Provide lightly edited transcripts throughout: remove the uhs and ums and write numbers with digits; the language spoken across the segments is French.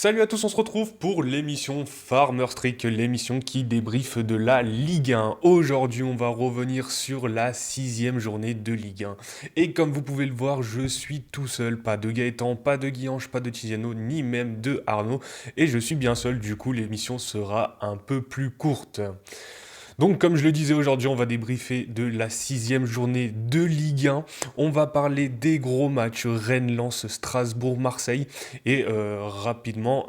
Salut à tous, on se retrouve pour l'émission Farmer Streak, l'émission qui débriefe de la Ligue 1. Aujourd'hui, on va revenir sur la sixième journée de Ligue 1. Et comme vous pouvez le voir, je suis tout seul, pas de Gaëtan, pas de Guianche, pas de Tiziano, ni même de Arnaud. Et je suis bien seul, du coup l'émission sera un peu plus courte. Donc, comme je le disais aujourd'hui, on va débriefer de la sixième journée de Ligue 1. On va parler des gros matchs Rennes, Lens, Strasbourg, Marseille et rapidement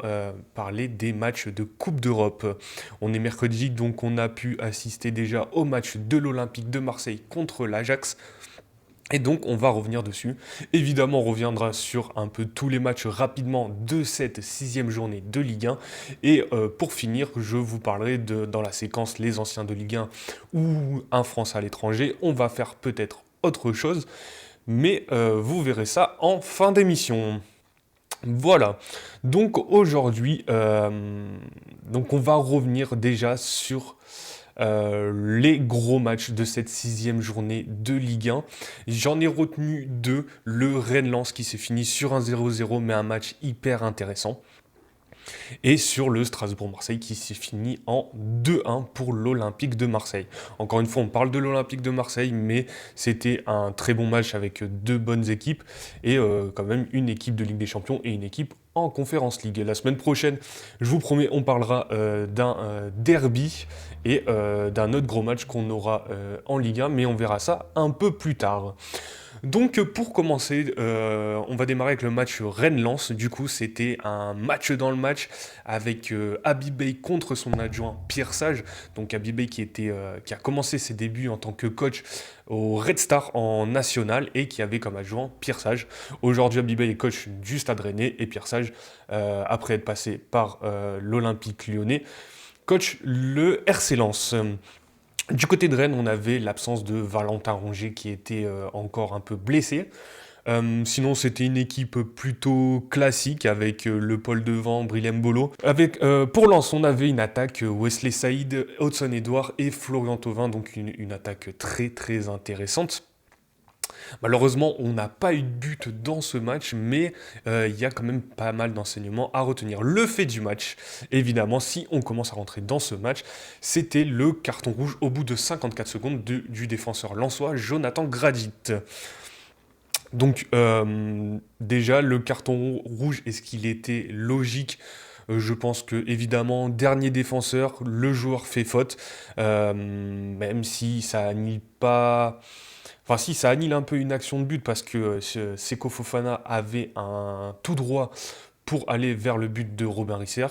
parler des matchs de Coupe d'Europe. On est mercredi, donc on a pu assister déjà au match de l'Olympique de Marseille contre l'Ajax. Et donc on va revenir dessus. Évidemment, on reviendra sur un peu tous les matchs rapidement de cette sixième journée de Ligue 1. Et pour finir, je vous parlerai dans la séquence les anciens de Ligue 1 ou un Français à l'étranger. On va faire peut-être autre chose, mais vous verrez ça en fin d'émission. Voilà. Donc aujourd'hui, donc on va revenir déjà sur les gros matchs de cette sixième journée de Ligue 1. J'en ai retenu deux. Le Rennes-Lens qui s'est fini sur un 0-0, mais un match hyper intéressant. Et sur le Strasbourg-Marseille qui s'est fini en 2-1 pour l'Olympique de Marseille. Encore une fois, on parle de l'Olympique de Marseille, mais c'était un très bon match avec deux bonnes équipes et quand même une équipe de Ligue des Champions et une équipe en Conférence League. La semaine prochaine, je vous promets, on parlera d'un derby et d'un autre gros match qu'on aura en Ligue 1, mais on verra ça un peu plus tard. Donc pour commencer, on va démarrer avec le match Rennes-Lens. Du coup, c'était un match dans le match avec Habibey contre son adjoint Pierre Sage. Donc Habibey qui a commencé ses débuts en tant que coach au Red Star en national et qui avait comme adjoint Pierre Sage. Aujourd'hui, Habibey est coach du Stade Rennais et Pierre Sage, après être passé par l'Olympique Lyonnais, coach le RC Lens. Du côté de Rennes, on avait l'absence de Valentin Rongier qui était encore un peu blessé. Sinon, c'était une équipe plutôt classique avec le pôle devant, Brilem Bolo. Pour Lens, on avait une attaque Wesley Saïd, Hudson Edouard et Florian Thauvin, donc une attaque très très intéressante. Malheureusement, on n'a pas eu de but dans ce match, mais il y a quand même pas mal d'enseignements à retenir. Le fait du match, évidemment, si on commence à rentrer dans ce match, c'était le carton rouge au bout de 54 secondes du défenseur lensois Jonathan Gradit. Donc déjà, le carton rouge, est-ce qu'il était logique? Je pense que évidemment, dernier défenseur, le joueur fait faute, même si ça annule pas. Enfin, si, ça annule un peu une action de but parce que Seko Fofana avait un tout droit pour aller vers le but de Robin Risser.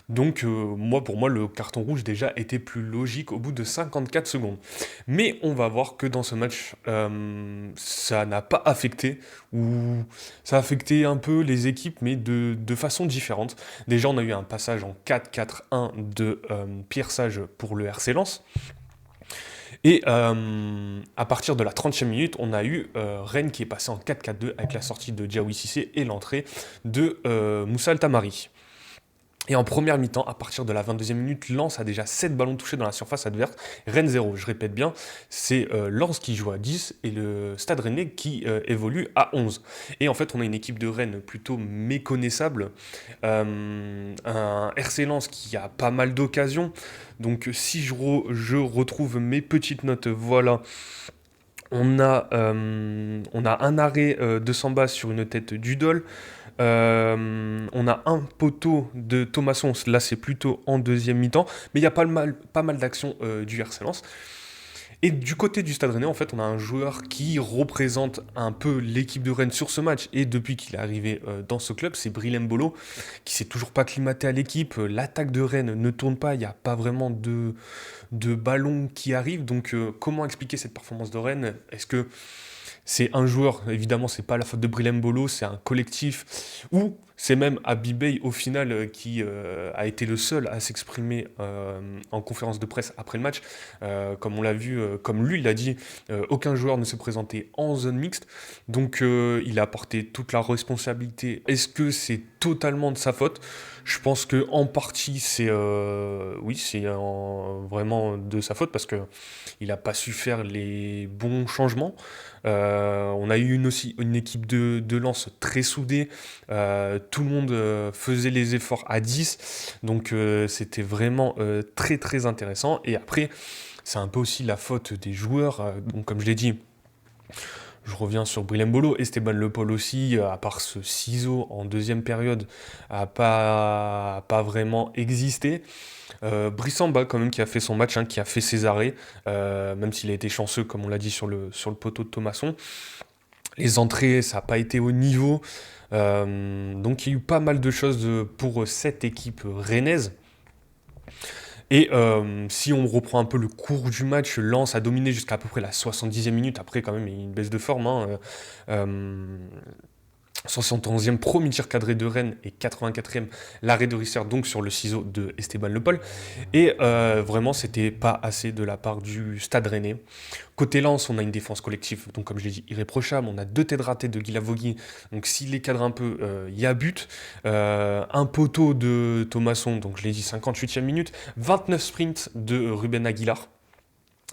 Donc, pour moi, le carton rouge déjà était plus logique au bout de 54 secondes. Mais on va voir que dans ce match, ça n'a pas affecté, ou ça a affecté un peu les équipes, mais de façon différente. Déjà, on a eu un passage en 4-4-1 de Pierre Sage pour le RC Lens. Et à partir de la 30e minute, on a eu Rennes qui est passé en 4-4-2 avec la sortie de Diawy Cissé et l'entrée de Moussa Altamari. Et en première mi-temps, à partir de la 22e minute, Lens a déjà 7 ballons touchés dans la surface adverse. Rennes 0, je répète bien, c'est Lens qui joue à 10 et le Stade Rennais qui évolue à 11. Et en fait, on a une équipe de Rennes plutôt méconnaissable. Un RC Lens qui a pas mal d'occasions. Donc si je retrouve mes petites notes, voilà. On a un arrêt de Samba sur une tête d'Udol. On a un poteau de Thomasson, là c'est plutôt en deuxième mi-temps, mais il y a pas mal d'actions du RC Lens. Et du côté du Stade Rennais, en fait, on a un joueur qui représente un peu l'équipe de Rennes sur ce match. Et depuis qu'il est arrivé dans ce club, c'est Brilem Bolo, qui s'est toujours pas acclimaté à l'équipe. L'attaque de Rennes ne tourne pas, il n'y a pas vraiment de ballon qui arrive. Donc, comment expliquer cette performance de Rennes? Est-ce que c'est un joueur, évidemment, c'est pas la faute de Brilem Bolo, c'est un collectif, ou c'est même Habibey au final qui a été le seul à s'exprimer en conférence de presse après le match. Comme on l'a vu, comme lui l'a dit, aucun joueur ne s'est présenté en zone mixte, donc il a porté toute la responsabilité. Est-ce que c'est totalement de sa faute? Je pense que en partie c'est oui, vraiment de sa faute parce que il n'a pas su faire les bons changements. On a eu aussi une équipe de Lens très soudée. tout le monde faisait les efforts à 10, donc c'était vraiment très très intéressant. Et après, c'est un peu aussi la faute des joueurs, donc comme je l'ai dit, je reviens sur Bril Mbolo, Esteban Le Paul aussi, à part ce ciseau en deuxième période, a pas vraiment existé. Brissamba quand même qui a fait son match, hein, qui a fait ses arrêts, même s'il a été chanceux comme on l'a dit sur le poteau de Thomasson. Les entrées, ça n'a pas été au niveau. Donc il y a eu pas mal de choses pour cette équipe rennaise. Et si on reprend un peu le cours du match, Lens a dominé jusqu'à peu près la 70e minute. Après, quand même, il y a eu une baisse de forme, hein. 71e, premier tir cadré de Rennes et 84e, l'arrêt de Risser donc sur le ciseau de Esteban Le Paul. Et vraiment, c'était pas assez de la part du Stade Rennais. Côté Lens, on a une défense collective, donc comme je l'ai dit, irréprochable. On a 2 têtes ratées de Guilavogui, donc s'il les cadre un peu, il y a but. Un poteau de Thomasson, donc je l'ai dit, 58e minute. 29 sprints de Ruben Aguilar,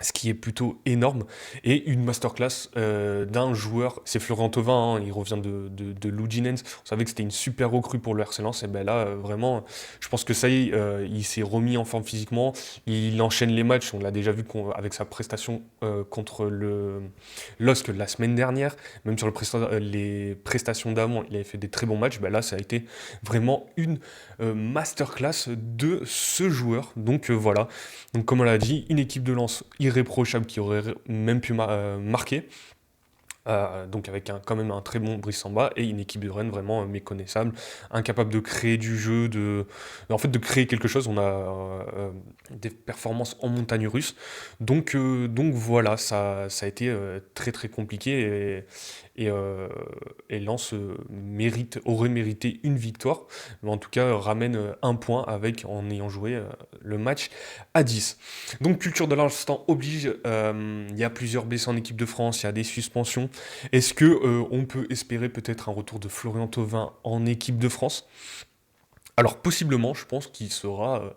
ce qui est plutôt énorme, et une masterclass d'un joueur, c'est Florent Thauvin, hein, il revient de Ludinens, on savait que c'était une super recrue pour le RC Lens, et ben là, vraiment, je pense que ça y est, il s'est remis en forme physiquement, il enchaîne les matchs, on l'a déjà vu avec sa prestation contre le LOSC la semaine dernière, même sur les prestations d'avant, il avait fait des très bons matchs, ben là, ça a été vraiment une masterclass de ce joueur, donc voilà. Donc comme on l'a dit, une équipe de Lens irréprochable qui aurait même pu marquer. Donc avec quand même un très bon Brice Samba et une équipe de Rennes vraiment méconnaissable, incapable de créer du jeu, en fait de créer quelque chose. On a des performances en montagne russe. Donc voilà, ça a été très très compliqué et Lens aurait mérité une victoire, mais en tout cas ramène un point en ayant joué le match à 10. Donc culture de l'instant oblige, il y a plusieurs blessés en équipe de France, il y a des suspensions. Est-ce que on peut espérer peut-être un retour de Florian Thauvin en équipe de France? Alors possiblement, je pense qu'il sera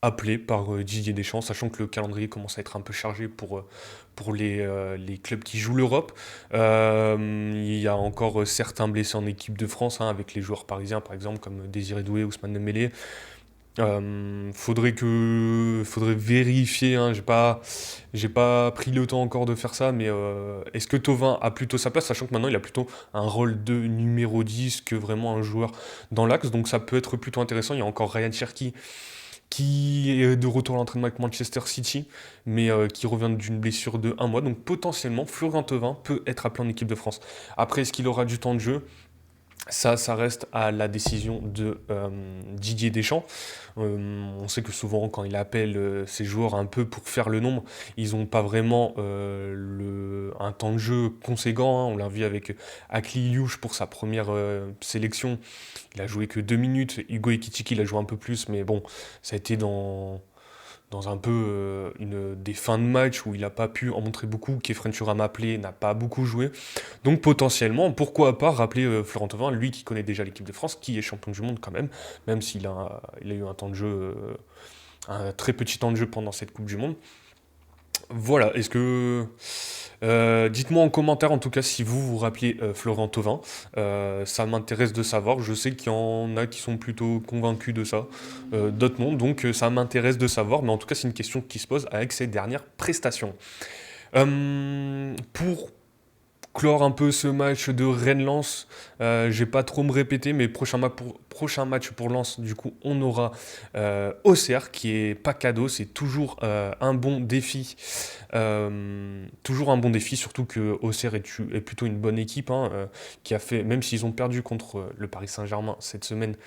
appelé par Didier Deschamps, sachant que le calendrier commence à être un peu chargé pour les clubs qui jouent l'Europe. Il y a encore certains blessés en équipe de France, hein, avec les joueurs parisiens par exemple, comme Désiré Doué, Ousmane Dembélé. Faudrait vérifier, hein, j'ai pas pris le temps encore de faire ça, mais est-ce que Thauvin a plutôt sa place, sachant que maintenant il a plutôt un rôle de numéro 10 que vraiment un joueur dans l'axe, donc ça peut être plutôt intéressant. Il y a encore Ryan Cherki qui est de retour à l'entraînement avec Manchester City, mais qui revient d'une blessure de 1 mois, donc potentiellement Florian Thauvin peut être appelé en équipe de France. Après, est-ce qu'il aura du temps de jeu? Ça reste à la décision de Didier Deschamps. On sait que souvent, quand il appelle ses joueurs un peu pour faire le nombre, ils n'ont pas vraiment un temps de jeu conséquent, hein. On l'a vu avec Akli Iliouche pour sa première sélection. Il a joué que 2 minutes. Hugo Ekitike, il a joué un peu plus, mais bon, ça a été dans un peu des fins de match où il n'a pas pu en montrer beaucoup, qu'Efren Turam a appelé, n'a pas beaucoup joué. Donc potentiellement, pourquoi pas rappeler Florent Thauvin, lui qui connaît déjà l'équipe de France, qui est champion du monde quand même s'il a eu un temps de jeu, un très petit temps de jeu pendant cette Coupe du Monde. Voilà, est-ce que... dites-moi en commentaire en tout cas si vous vous rappelez Florent Thauvin. Ça m'intéresse de savoir. Je sais qu'il y en a qui sont plutôt convaincus de ça, d'autres non. Donc ça m'intéresse de savoir. Mais en tout cas, c'est une question qui se pose avec ces dernières prestations. Pour clore un peu ce match de Rennes-Lens, je vais pas trop me répéter, mais prochain match pour Lens, du coup, on aura Auxerre, qui est pas cadeau, c'est toujours un bon défi. Toujours un bon défi, surtout que Auxerre est plutôt une bonne équipe, hein, qui a fait, même s'ils ont perdu contre le Paris Saint-Germain cette semaine,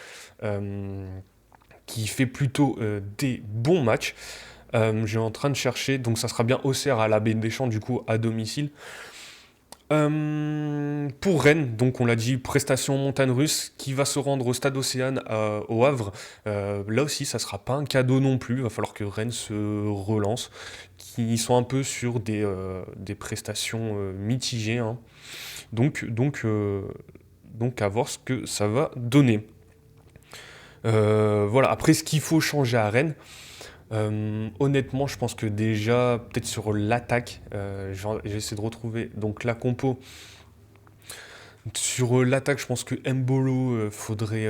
qui fait plutôt des bons matchs. Je suis en train de chercher, donc ça sera bien Auxerre à la Baie des Champs, du coup, à domicile. Pour Rennes, donc on l'a dit, prestation en montagne russe, qui va se rendre au stade Océane au Havre. Là aussi, ça sera pas un cadeau non plus. Il va falloir que Rennes se relance. Qui sont un peu sur des prestations mitigées, hein. Donc à voir ce que ça va donner. Voilà. Après, ce qu'il faut changer à Rennes. Honnêtement, je pense que déjà, peut-être sur l'attaque, j'essaie de retrouver donc la compo Sur l'attaque, je pense que Mbolo, faudrait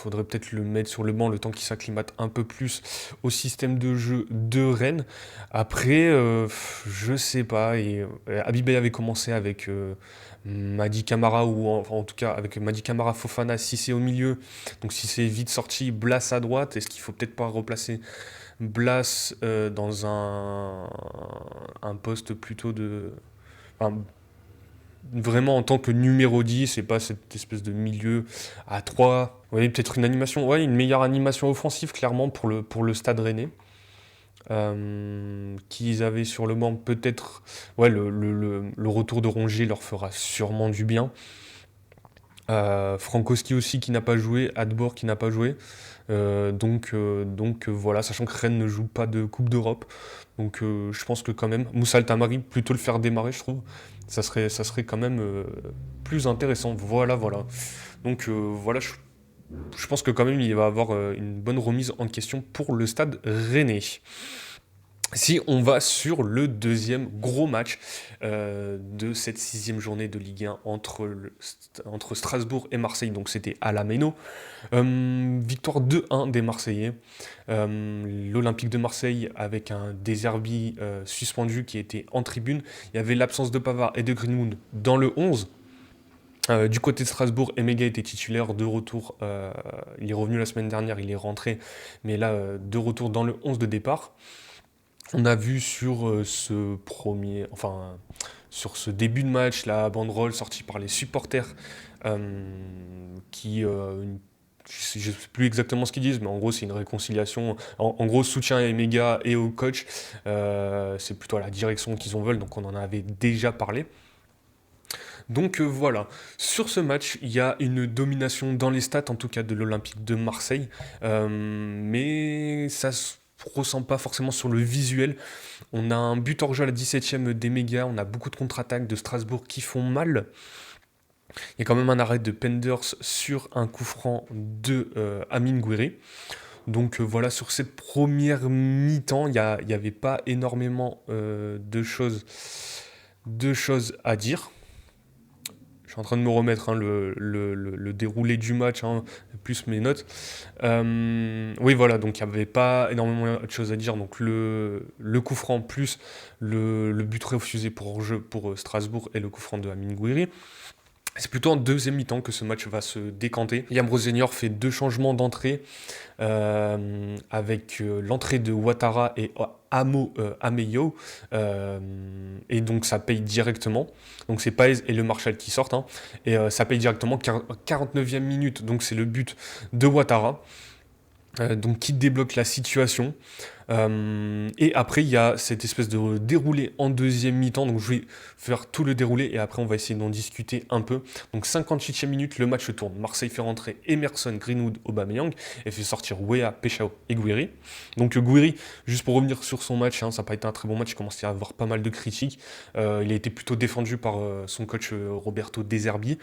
peut-être le mettre sur le banc le temps qu'il s'acclimate un peu plus au système de jeu de Rennes. Après, je sais pas. Et Abibay avait commencé avec Madi Camara, ou en tout cas avec Madi Camara, Fofana, Cissé au milieu. Donc si c'est vite sorti, Blas à droite, est-ce qu'il faut peut-être pas replacer Blas dans un poste plutôt de. Enfin, vraiment en tant que numéro 10 et pas cette espèce de milieu à 3. Oui, peut-être une animation, ouais, une meilleure animation offensive clairement pour le Stade Rennais. Qu'ils avaient sur le banc, peut-être, ouais, le retour de Rongier leur fera sûrement du bien. Frankowski aussi qui n'a pas joué, Adbor qui n'a pas joué. Donc voilà, sachant que Rennes ne joue pas de Coupe d'Europe. Donc je pense que quand même, Moussa Altamari, plutôt le faire démarrer, je trouve. Ça serait quand même plus intéressant. Voilà, voilà. Donc voilà, je pense que quand même il va y avoir une bonne remise en question pour le Stade Rennais. Si on va sur le deuxième gros match de cette sixième journée de Ligue 1 entre Strasbourg et Marseille, donc c'était à la Méno. Victoire 2-1 des Marseillais. L'Olympique de Marseille avec un Deserbi suspendu qui était en tribune. Il y avait l'absence de Pavard et de Greenwood dans le 11. Du côté de Strasbourg, Emega était titulaire de retour. Il est revenu la semaine dernière, il est rentré, mais là, de retour dans le 11 de départ. On a vu sur sur ce début de match, la banderole sortie par les supporters, qui, je ne sais plus exactement ce qu'ils disent, mais en gros c'est une réconciliation, en gros soutien à Emega et au coach, c'est plutôt à la direction qu'ils en veulent, donc on en avait déjà parlé. Donc voilà, sur ce match, il y a une domination dans les stats, en tout cas de l'Olympique de Marseille, mais ça se ressent pas forcément sur le visuel. On a un but hors jeu à la 17e des mégas, on a beaucoup de contre-attaques de Strasbourg qui font mal. Il y a quand même un arrêt de Penders sur un coup franc de Amine Gouiri. Donc voilà, sur cette première mi-temps, il n'y avait pas énormément de choses à dire. Je suis en train de me remettre hein, le déroulé du match, hein, plus mes notes. Oui, voilà, donc il n'y avait pas énormément de choses à dire. Donc le coup franc plus le but refusé pour hors-jeu pour Strasbourg et le coup franc de Amine Gouiri. C'est plutôt en deuxième mi-temps que ce match va se décanter. Yamro Senior fait 2 changements d'entrée avec l'entrée de Ouattara et Ameyo. Et donc ça paye directement. Donc c'est Paez et le Marshall qui sortent. Hein, et ça paye directement 49e minute. Donc c'est le but de Ouattara. Donc qui débloque la situation. Et après, il y a cette espèce de déroulé en deuxième mi-temps. Donc je vais faire tout le déroulé et après on va essayer d'en discuter un peu. Donc 58e minute, le match tourne. Marseille fait rentrer Emerson, Greenwood, Aubameyang et fait sortir Weah, Peshao et Gouiri. Donc Gouiri, juste pour revenir sur son match, hein, ça n'a pas été un très bon match. Il commençait à avoir pas mal de critiques. Il a été plutôt défendu par son coach Roberto De Zerbi.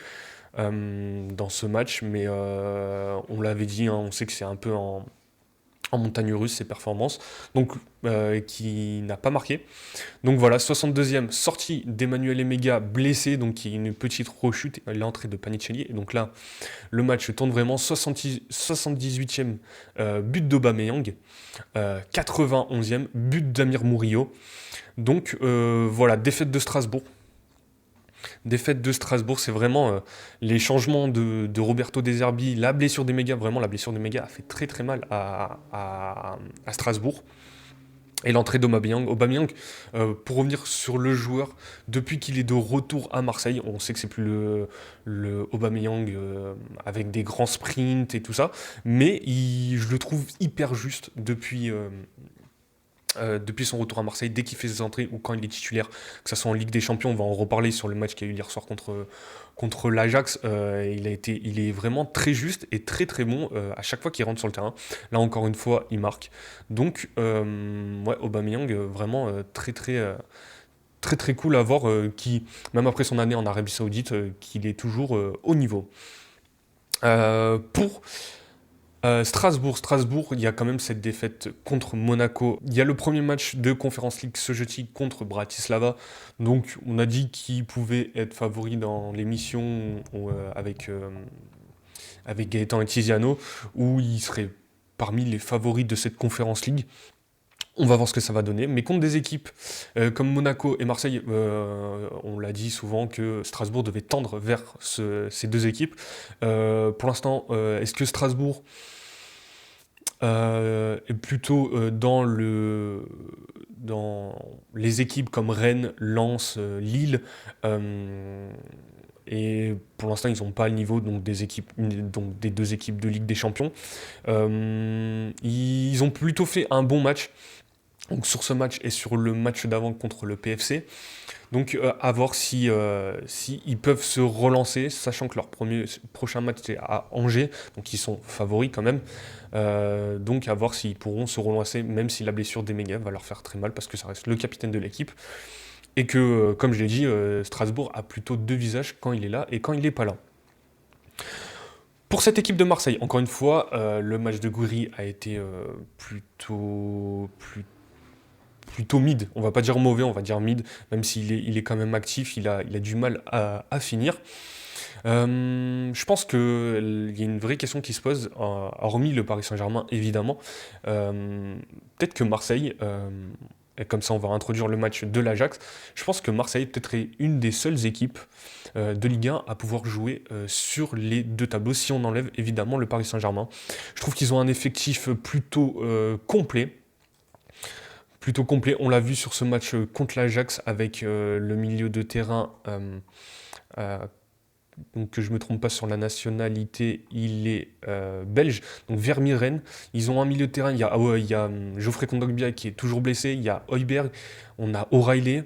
Dans ce match, mais on l'avait dit, hein, on sait que c'est un peu en montagne russe ses performances, donc qui n'a pas marqué. Donc voilà, 62e sortie d'Emmanuel Emega blessé, donc il y a une petite rechute, l'entrée de Panicelli, et donc là, le match tourne vraiment. 78e but d'Aubameyang, 91e but d'Amir Murillo. Donc voilà, défaite de Strasbourg. Défaite de Strasbourg, c'est vraiment les changements de Roberto De Zerbi, la blessure des mégas, vraiment la blessure des mégas a fait très très mal à Strasbourg. Et l'entrée d'Aubameyang. Aubameyang, pour revenir sur le joueur, depuis qu'il est de retour à Marseille, on sait que c'est plus le Aubameyang avec des grands sprints et tout ça, mais je le trouve hyper juste depuis son retour à Marseille, dès qu'il fait ses entrées ou quand il est titulaire, que ce soit en Ligue des Champions, on va en reparler sur le match qu'il y a eu hier soir contre l'Ajax, il est vraiment très juste et très très bon à chaque fois qu'il rentre sur le terrain. Là encore une fois, il marque. Donc, ouais, Aubameyang, vraiment très très très très cool à voir, qui, même après son année en Arabie Saoudite, qu'il est toujours au niveau. Pour Strasbourg, il y a quand même cette défaite contre Monaco. Il y a le premier match de Conference League ce jeudi contre Bratislava. Donc on a dit qu'ils pouvaient être favoris dans l'émission avec Gaëtan et Tiziano, où ils seraient parmi les favoris de cette Conference League. On va voir ce que ça va donner. Mais contre des équipes comme Monaco et Marseille, on l'a dit souvent que Strasbourg devait tendre vers ces deux équipes. Pour l'instant, est-ce que Strasbourg est plutôt dans les équipes comme Rennes, Lens, Lille. euh, et pour l'instant, ils n'ont pas le niveau donc des deux équipes de Ligue des Champions. Ils ont plutôt fait un bon match. Donc sur ce match et sur le match d'avant contre le PFC. Donc à voir si ils peuvent se relancer, sachant que leur prochain match c'est à Angers, donc ils sont favoris quand même. Donc à voir s'ils pourront se relancer, même si la blessure d'Emega va leur faire très mal, parce que ça reste le capitaine de l'équipe. Et que, comme je l'ai dit, Strasbourg a plutôt deux visages quand il est là et quand il n'est pas là. Pour cette équipe de Marseille, encore une fois, le match de Gouiri a été plutôt mid. On va pas dire mauvais, on va dire mid, même s'il est quand même actif, il a du mal à finir. Je pense qu'il y a une vraie question qui se pose, hormis le Paris Saint-Germain évidemment. Peut-être que Marseille, et comme ça on va introduire le match de l'Ajax, je pense que Marseille peut-être est une des seules équipes de Ligue 1 à pouvoir jouer sur les deux tableaux, si on enlève évidemment le Paris Saint-Germain. Je trouve qu'ils ont un effectif complet. Plutôt complet, on l'a vu sur ce match contre l'Ajax avec le milieu de terrain euh, donc que je ne me trompe pas sur la nationalité, il est belge, donc Vermieren. Ils ont un milieu de terrain, il y a Geoffrey Kondogbia qui est toujours blessé, il y a Højbjerg, on a O'Reilly.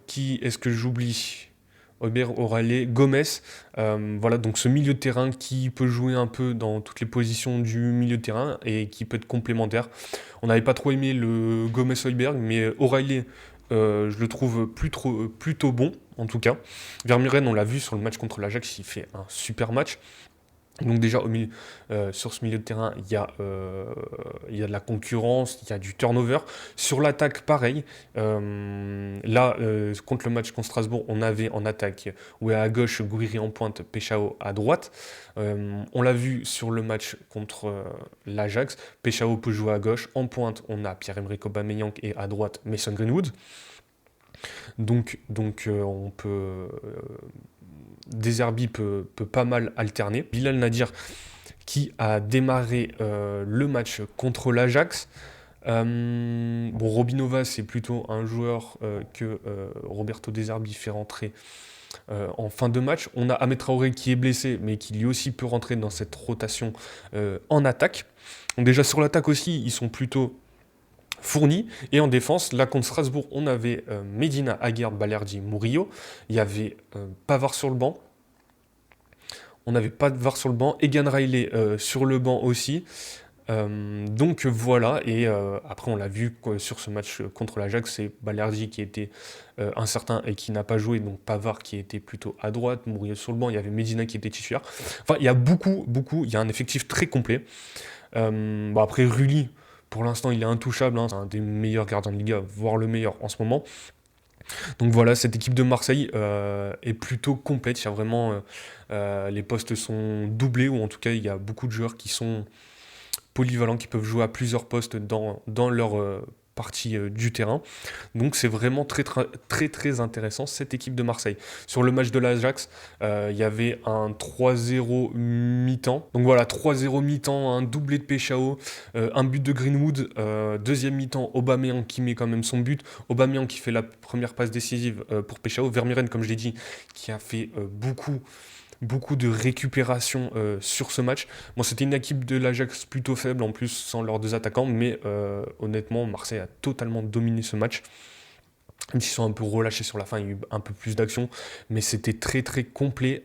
Qui est-ce que j'oublie? Højbjerg, O'Reilly, Gomez. Voilà, donc ce milieu de terrain qui peut jouer un peu dans toutes les positions du milieu de terrain et qui peut être complémentaire. On n'avait pas trop aimé le Gomez-Højbjerg, mais O'Reilly, je le trouve plutôt bon, en tout cas. Vermieren, on l'a vu sur le match contre l'Ajax, il fait un super match. Donc déjà, sur ce milieu de terrain, il y a de la concurrence, il y a du turnover. Sur l'attaque, pareil. Là, contre le match contre Strasbourg, on avait en attaque, ouais, à gauche, Gouiri en pointe, Peshao à droite. On l'a vu sur le match contre l'Ajax. Peshao peut jouer à gauche. En pointe, on a Pierre-Emerick Aubameyang et à droite, Mason Greenwood. Donc on peut... Deserbi peut pas mal alterner. Bilal Nadir qui a démarré le match contre l'Ajax. Bon, Robinova, c'est plutôt un joueur que Roberto Deserbi fait rentrer en fin de match. On a Ahmed Traoré qui est blessé, mais qui lui aussi peut rentrer dans cette rotation en attaque. Donc déjà sur l'attaque aussi, ils sont plutôt fournis. Et en défense, là contre Strasbourg, on avait Medina, Aguerd, Balerdi, Murillo. Il y avait Pavard sur le banc. On n'avait pas de VAR sur le banc. Egan Riley sur le banc aussi. Donc voilà, et après on l'a vu sur ce match contre l'Ajax, c'est Balerdi qui était incertain et qui n'a pas joué, donc Pavard qui était plutôt à droite, Murillo sur le banc, il y avait Medina qui était titulaire. Enfin, il y a beaucoup, il y a un effectif très complet. Bon, après Rulli, pour l'instant il est intouchable, hein, c'est un des meilleurs gardiens de Liga, voire le meilleur en ce moment. Donc voilà, cette équipe de Marseille est plutôt complète, il y a vraiment, les postes sont doublés, ou en tout cas il y a beaucoup de joueurs qui sont polyvalents, qui peuvent jouer à plusieurs postes dans leur partie du terrain. Donc c'est vraiment très, très, très, très intéressant cette équipe de Marseille. Sur le match de l'Ajax, il y avait un 3-0 mi-temps. Donc voilà, 3-0 mi-temps, un doublé de Peshao, un but de Greenwood, deuxième mi-temps, Aubameyang qui met quand même son but, Aubameyang qui fait la première passe décisive pour Peshao, Vermieren, comme je l'ai dit, qui a fait beaucoup de récupération sur ce match. Bon, c'était une équipe de l'Ajax plutôt faible, en plus sans leurs deux attaquants, mais honnêtement, Marseille a totalement dominé ce match. Même s'ils sont un peu relâchés sur la fin, il y a eu un peu plus d'action, mais c'était très très complet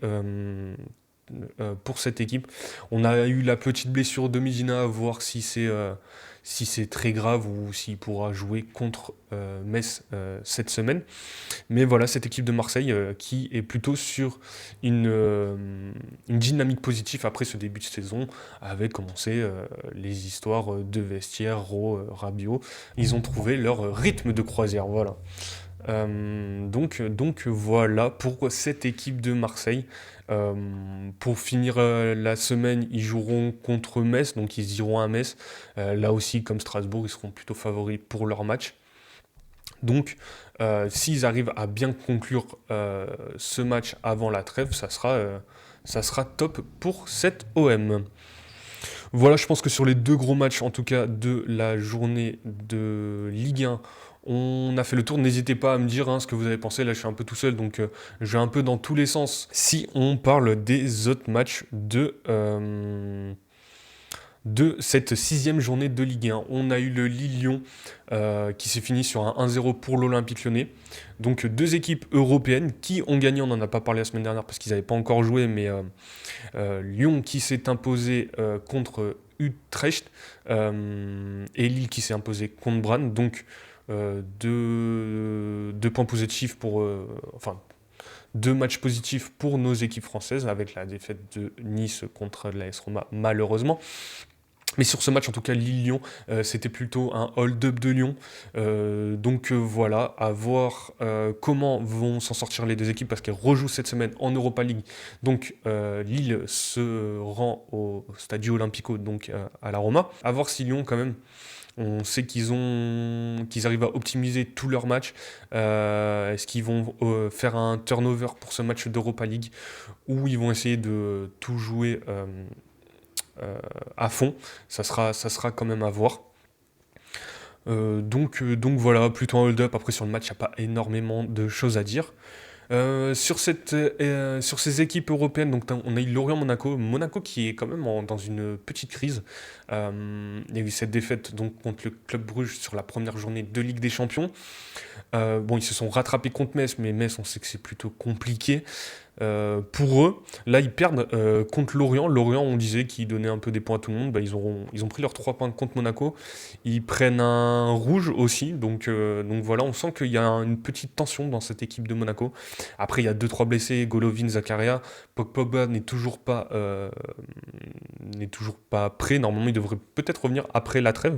pour cette équipe. On a eu la petite blessure de Medina, à voir si c'est très grave ou s'il pourra jouer contre Metz cette semaine. Mais voilà, cette équipe de Marseille qui est plutôt sur une dynamique positive après ce début de saison, avec, comme on sait, les histoires de vestiaire, Rabiot. Ils ont trouvé leur rythme de croisière, voilà. Donc voilà pour cette équipe de Marseille. Euh, pour finir la semaine, ils joueront contre Metz, donc ils iront à Metz. Là aussi, comme Strasbourg, ils seront plutôt favoris pour leur match. Donc, s'ils arrivent à bien conclure ce match avant la trêve, ça sera top pour cette OM. Voilà, je pense que sur les deux gros matchs, en tout cas de la journée de Ligue 1, on a fait le tour. N'hésitez pas à me dire ce que vous avez pensé. Là, je suis un peu tout seul, donc je vais un peu dans tous les sens. Si on parle des autres matchs de cette sixième journée de Ligue 1. On a eu le Lille-Lyon qui s'est fini sur un 1-0 pour l'Olympique Lyonnais. Donc deux équipes européennes qui ont gagné, on n'en a pas parlé la semaine dernière parce qu'ils n'avaient pas encore joué, mais Lyon qui s'est imposé contre Utrecht et Lille qui s'est imposé contre Brann. Donc deux points positifs enfin, deux matchs positifs pour nos équipes françaises avec la défaite de Nice contre l'AS Roma malheureusement. Mais sur ce match, en tout cas, Lille-Lyon, c'était plutôt un hold-up de Lyon. Donc voilà, à voir comment vont s'en sortir les deux équipes parce qu'elles rejouent cette semaine en Europa League. Donc Lille se rend au Stadio Olimpico, donc à la Roma. À voir si Lyon, quand même, on sait qu'ils arrivent à optimiser tous leurs matchs. Est-ce qu'ils vont faire un turnover pour ce match d'Europa League ou ils vont essayer de tout jouer à fond, ça sera quand même à voir. Donc voilà, plutôt un hold-up. Après sur le match, il n'y a pas énormément de choses à dire. Sur ces équipes européennes, donc on a eu Monaco qui est quand même dans une petite crise. Il y a eu cette défaite donc contre le Club Bruges sur la première journée de Ligue des Champions. Bon, ils se sont rattrapés contre Metz, mais Metz, on sait que c'est plutôt compliqué. Pour eux, là ils perdent contre Lorient. Lorient, on disait qu'ils donnaient un peu des points à tout le monde. Bah, ils ont pris leurs 3 points contre Monaco. Ils prennent un rouge aussi. Donc voilà, on sent qu'il y a une petite tension dans cette équipe de Monaco. Après, il y a 2-3 blessés, Golovin, Zakaria. Pogba n'est toujours pas prêt. Normalement, il devrait peut-être revenir après la trêve.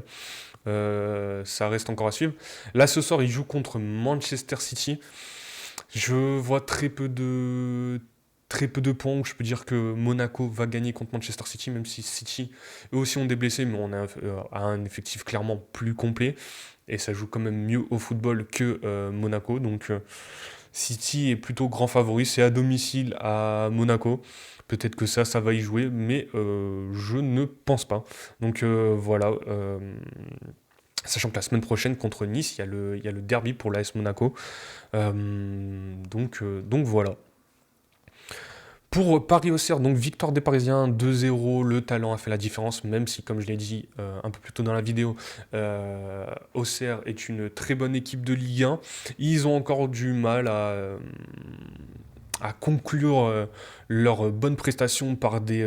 Ça reste encore à suivre. Là, ce soir, il joue contre Manchester City. Je vois très peu de points où je peux dire que Monaco va gagner contre Manchester City, même si City, eux aussi ont des blessés, mais on a un effectif clairement plus complet. Et ça joue quand même mieux au football que Monaco. Donc City est plutôt grand favori. C'est à domicile à Monaco. Peut-être que ça va y jouer, mais je ne pense pas. Donc voilà. Sachant que la semaine prochaine, contre Nice, il y a le derby pour l'AS Monaco. Donc voilà. Pour Paris-Auxerre, donc victoire des Parisiens 2-0, le talent a fait la différence, même si, comme je l'ai dit un peu plus tôt dans la vidéo, Auxerre est une très bonne équipe de Ligue 1. Ils ont encore du mal à conclure leurs bonnes prestations par des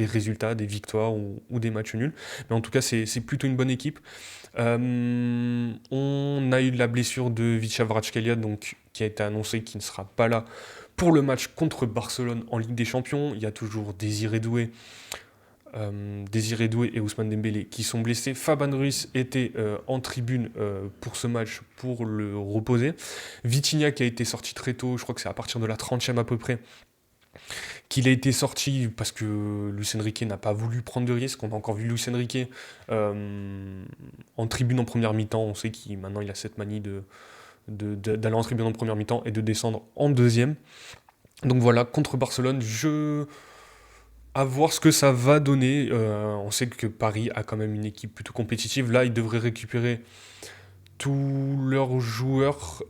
résultats, des victoires ou des matchs nuls. Mais en tout cas, c'est plutôt une bonne équipe. On a eu la blessure de Vicha Kvaratskhelia, donc qui a été annoncé qu'il ne sera pas là pour le match contre Barcelone en Ligue des Champions. Il y a toujours Désiré Doué et Ousmane Dembélé qui sont blessés. Fabian Ruiz était en tribune pour ce match pour le reposer. Vitinha qui a été sorti très tôt, je crois que c'est à partir de la 30e à peu près, qu'il a été sorti parce que Luis Enrique n'a pas voulu prendre de risque. On a encore vu Luis Enrique en tribune en première mi-temps. On sait qu'il maintenant il a cette manie d'aller en tribune en première mi-temps et de descendre en deuxième. Donc voilà, contre Barcelone, à voir ce que ça va donner. On sait que Paris a quand même une équipe plutôt compétitive. Là, ils devraient récupérer tous leurs joueurs.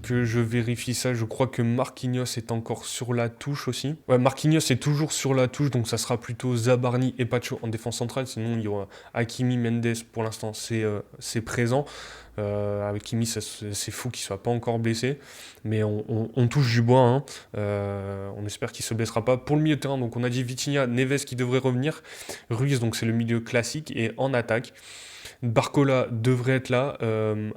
que je vérifie ça. Je crois que Marquinhos est encore sur la touche aussi. Ouais, Marquinhos est toujours sur la touche, donc ça sera plutôt Zabarni et Pacho en défense centrale. Sinon, il y aura Hakimi, Mendes, pour l'instant, c'est présent. Hakimi, c'est fou qu'il soit pas encore blessé, mais on touche du bois, hein. On espère qu'il se blessera pas. Pour le milieu de terrain, donc on a dit Vitinha, Neves qui devrait revenir, Ruiz, donc c'est le milieu classique, et en attaque, Barcola devrait être là,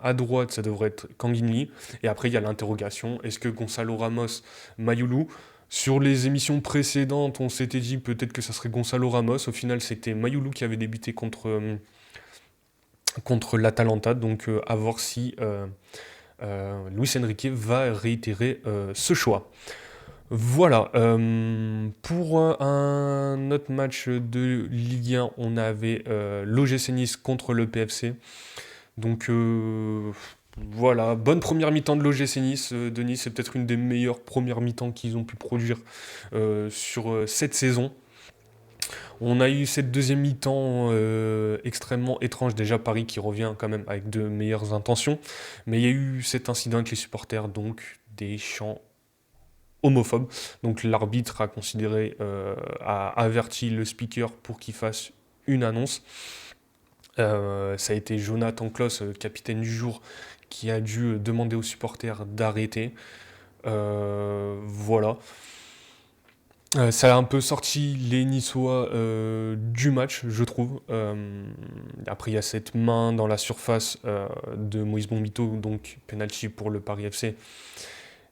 à droite ça devrait être Kanginli, et après il y a l'interrogation, est-ce que Gonzalo Ramos, Mayoulou? Sur les émissions précédentes, on s'était dit peut-être que ça serait Gonzalo Ramos, au final c'était Mayoulou qui avait débuté contre l'Atalanta, donc à voir si Luis Enrique va réitérer ce choix. Voilà, pour un autre match de Ligue 1, on avait l'OGC Nice contre le PFC. Donc voilà, bonne première mi-temps de l'OGC Nice. De Nice, c'est peut-être une des meilleures premières mi-temps qu'ils ont pu produire sur cette saison. On a eu cette deuxième mi-temps extrêmement étrange. Déjà Paris qui revient quand même avec de meilleures intentions. Mais il y a eu cet incident avec les supporters, donc des chants homophobes. Donc l'arbitre a considéré, a averti le speaker pour qu'il fasse une annonce. Ça a été Jonathan Klaus, capitaine du jour, qui a dû demander aux supporters d'arrêter. Voilà. Ça a un peu sorti les Niçois du match, je trouve. Après, il y a cette main dans la surface de Moïse Bombito, donc penalty pour le Paris FC.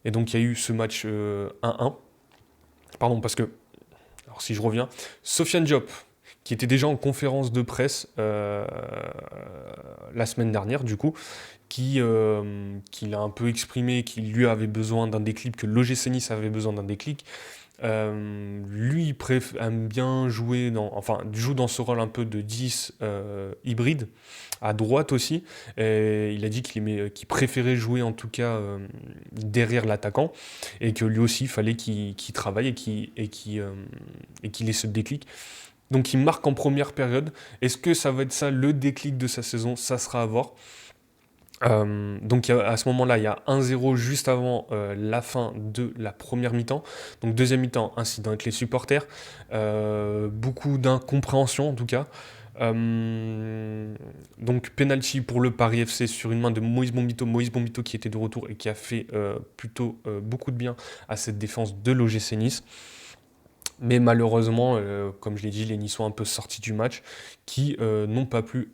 Et donc, il y a eu ce match 1-1. Pardon, parce que, alors si je reviens, Sofiane Diop, qui était déjà en conférence de presse la semaine dernière, du coup, qui l'a un peu exprimé, qu'il lui avait besoin d'un déclic, que l'OGC Nice avait besoin d'un déclic. Lui, aime bien jouer joue dans ce rôle un peu de 10 hybride, à droite aussi. Et il a dit qu'il préférait jouer en tout cas derrière l'attaquant, et que lui aussi, il fallait qu'il travaille et qu'il ait ce déclic. Donc il marque en première période. Est-ce que ça va être ça le déclic de sa saison? Ça sera à voir. Donc à ce moment-là, il y a 1-0 juste avant la fin de la première mi-temps. Donc deuxième mi-temps, incident avec les supporters. Beaucoup d'incompréhension en tout cas. Donc penalty pour le Paris FC sur une main de Moïse Bombito. Moïse Bombito qui était de retour et qui a fait plutôt beaucoup de bien à cette défense de l'OGC Nice. Mais malheureusement, comme je l'ai dit, les Niçois un peu sortis du match, qui n'ont pas pu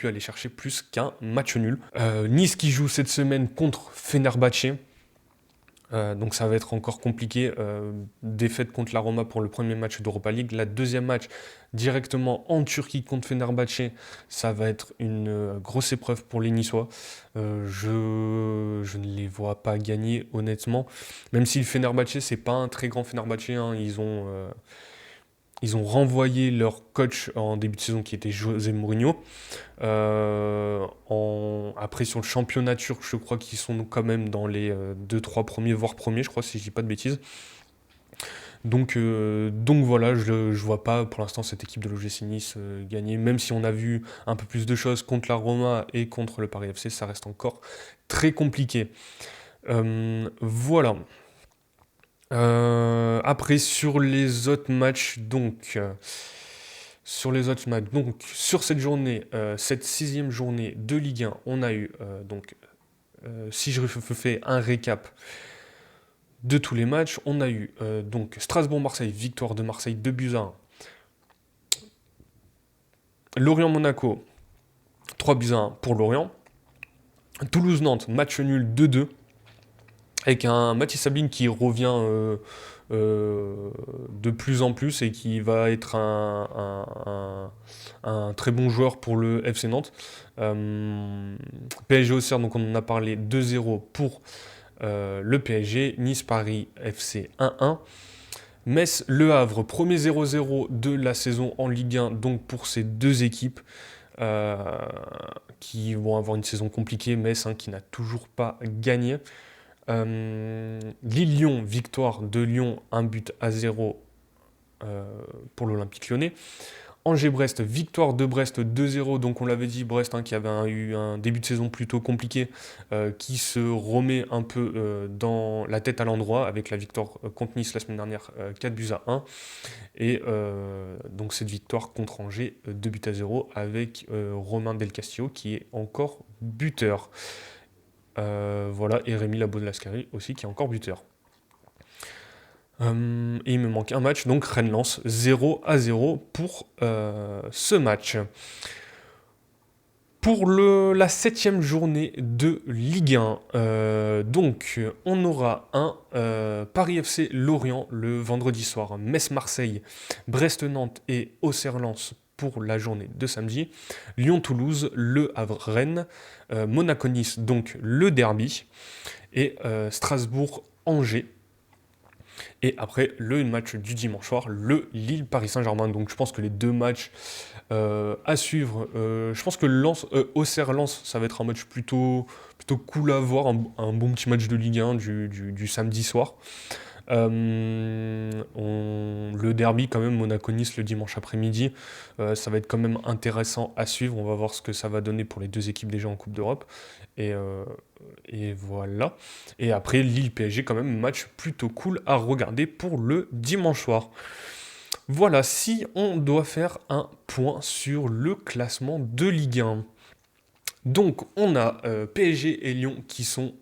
aller chercher plus qu'un match nul. Nice qui joue cette semaine contre Fenerbahçe. Donc ça va être encore compliqué. Défaite contre la Roma pour le premier match d'Europa League. La deuxième match directement en Turquie contre Fenerbahçe. Ça va être une grosse épreuve pour les Niçois. Je ne les vois pas gagner honnêtement. Même si le Fenerbahçe, c'est pas un très grand Fenerbahçe, hein. Ils ont renvoyé leur coach en début de saison qui était José Mourinho. Après, sur le championnat turc, je crois qu'ils sont quand même dans les 2-3 premiers, voire premiers, je crois, si je dis pas de bêtises. Donc voilà, je vois pas pour l'instant cette équipe de l'OGC Nice gagner, même si on a vu un peu plus de choses contre la Roma et contre le Paris FC, ça reste encore très compliqué. Voilà. Après, sur les autres matchs, sur cette journée, cette sixième journée de Ligue 1, on a eu, si je fais un récap de tous les matchs, on a eu donc Strasbourg-Marseille, victoire de Marseille 2-1. Lorient-Monaco, 3-1 pour Lorient. Toulouse-Nantes, match nul 2-2. Avec un Mathis Sabine qui revient de plus en plus et qui va être un très bon joueur pour le FC Nantes. PSG Auxerre, donc on en a parlé, 2-0 pour le PSG. Nice-Paris FC 1-1. Metz-Le Havre, premier 0-0 de la saison en Ligue 1, donc pour ces deux équipes qui vont avoir une saison compliquée. Metz qui n'a toujours pas gagné. Lille-Lyon, victoire de Lyon, 1-0 pour l'Olympique Lyonnais. Angers-Brest, victoire de Brest 2-0, donc on l'avait dit, Brest qui avait eu un début de saison plutôt compliqué, qui se remet un peu dans la tête à l'endroit avec la victoire contre Nice la semaine dernière, 4-1. Et donc cette victoire contre Angers, 2-0, avec Romain Del Castillo qui est encore buteur. Voilà, et Rémi Labo de Lascari aussi qui est encore buteur. Et il me manque un match, donc Rennes-Lens, 0-0 pour ce match. Pour la 7e journée de Ligue 1, donc on aura un Paris FC Lorient le vendredi soir, Metz-Marseille, Brest-Nantes et Auxerre-Lens pour la journée de samedi, Lyon-Toulouse, Le Havre-Rennes, Monaco-Nice, donc le derby, et Strasbourg-Angers. Et après, le match du dimanche soir, le Lille-Paris Saint-Germain. Donc je pense que les deux matchs à suivre, je pense que Auxerre-Lens, ça va être un match plutôt cool à voir, un bon petit match de Ligue 1 du samedi soir. Le derby quand même, Monaco-Nice le dimanche après-midi, ça va être quand même intéressant à suivre. On va voir ce que ça va donner pour les deux équipes déjà en Coupe d'Europe. Et, euh, et voilà. Et après, Lille-PSG quand même, match plutôt cool à regarder pour le dimanche soir. Voilà, si on doit faire un point sur le classement de Ligue 1. Donc on a PSG et Lyon qui sont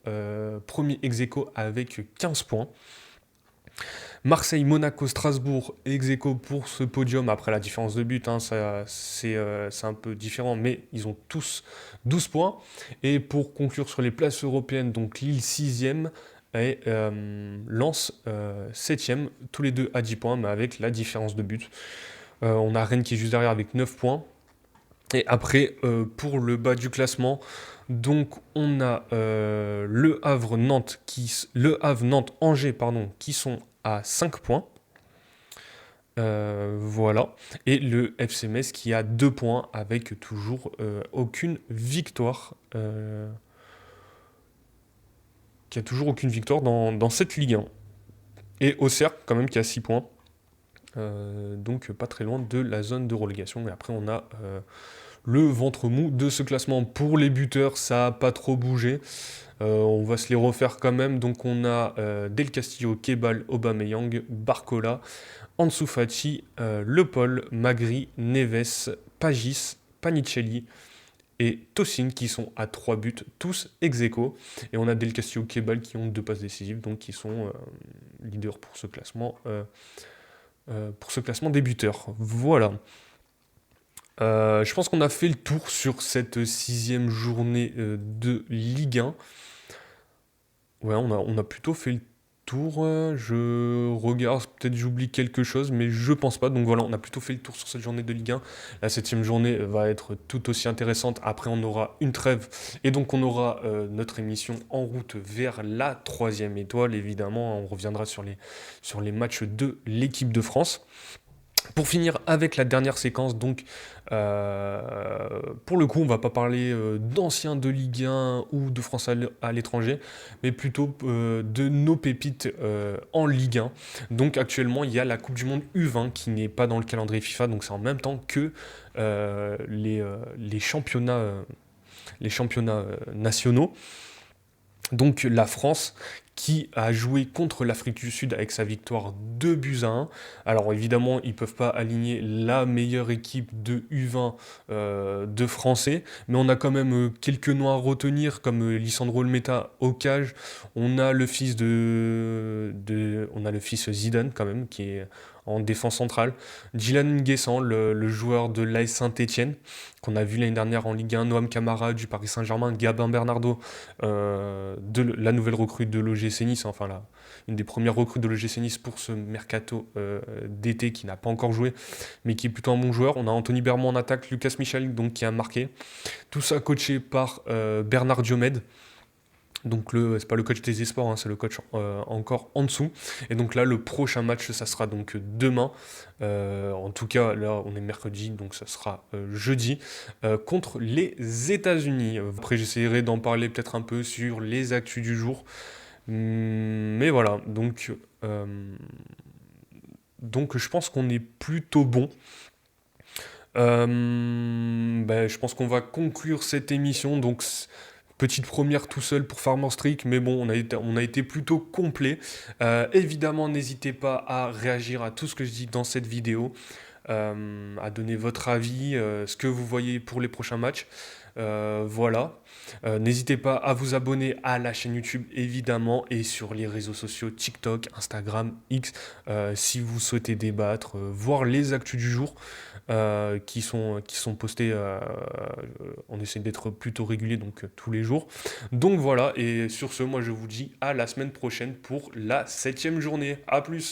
premiers ex-aequo avec 15 points. Marseille, Monaco, Strasbourg, ex-aequo pour ce podium. Après la différence de but, c'est un peu différent, mais ils ont tous 12 points. Et pour conclure sur les places européennes, donc Lille 6e et Lens 7e, tous les deux à 10 points, mais avec la différence de but. On a Rennes qui est juste derrière avec 9 points. Et après, pour le bas du classement, donc on a Le Havre, Nantes, Angers, pardon, qui sont à 5 points. Voilà. Et le FC Metz qui a 2 points avec toujours aucune victoire. Qui a toujours aucune victoire dans cette Ligue 1. Et Auxerre, quand même, qui a 6 points. Donc pas très loin de la zone de relégation. Et après, on a le ventre mou de ce classement. Pour les buteurs, ça n'a pas trop bougé. On va se les refaire quand même. Donc on a Del Castillo, Kebal, Aubameyang, Barcola, Ansu Fati, Le Paul, Magri, Neves, Pagis, Panicelli et Tosin qui sont à 3 buts, tous ex-aequo. Et on a Del Castillo, Kebal qui ont 2 passes décisives, donc qui sont leaders pour ce classement des buteurs. Voilà. Je pense qu'on a fait le tour sur cette 6e journée de Ligue 1. Ouais, on a plutôt fait le tour. Je regarde, peut-être j'oublie quelque chose, mais je pense pas. Donc voilà, on a plutôt fait le tour sur cette journée de Ligue 1. La 7e journée va être tout aussi intéressante. Après, on aura une trêve. Et donc, on aura notre émission en route vers la 3e étoile. Évidemment, on reviendra sur les matchs de l'équipe de France. Pour finir avec la dernière séquence, donc pour le coup, on va pas parler d'anciens de Ligue 1 ou de France à l'étranger, mais plutôt de nos pépites en Ligue 1. Donc actuellement, il y a la Coupe du Monde U20 qui n'est pas dans le calendrier FIFA, donc c'est en même temps que les championnats, nationaux. Donc la France qui a joué contre l'Afrique du Sud avec sa victoire 2-1. Alors évidemment, ils ne peuvent pas aligner la meilleure équipe de U20 de Français, mais on a quand même quelques noms à retenir, comme Lisandro Lmeta au cage. On a le fils on a le fils Zidane quand même, qui est en défense centrale. Dylan Nguessan, le joueur de l'AS Saint-Etienne, qu'on a vu l'année dernière en Ligue 1, Noam Camara du Paris Saint-Germain, Gabin Bernardo, la nouvelle recrue de l'OGC Nice, enfin une des premières recrues de l'OGC Nice pour ce mercato d'été qui n'a pas encore joué, mais qui est plutôt un bon joueur. On a Anthony Bermond en attaque, Lucas Michel donc, qui a marqué. Tout ça coaché par Bernard Diomède. Donc c'est pas le coach des esports, hein, c'est le coach encore en dessous. Et donc là, le prochain match, ça sera donc demain. En tout cas, là, on est mercredi, donc ça sera jeudi, contre les États-Unis. Après, j'essaierai d'en parler peut-être un peu sur les actus du jour. Mais voilà, donc je pense qu'on est plutôt bon. Je pense qu'on va conclure cette émission. Donc, petite première tout seul pour Farmer Streak, mais bon, on a été plutôt complet. Évidemment, n'hésitez pas à réagir à tout ce que je dis dans cette vidéo, à donner votre avis, ce que vous voyez pour les prochains matchs. Voilà. N'hésitez pas à vous abonner à la chaîne YouTube, évidemment, et sur les réseaux sociaux TikTok, Instagram, X, si vous souhaitez débattre, voir les actus du jour qui sont postés. On essaie d'être plutôt régulier, donc tous les jours. Donc voilà, et sur ce, moi je vous dis à la semaine prochaine pour la 7e journée. À plus!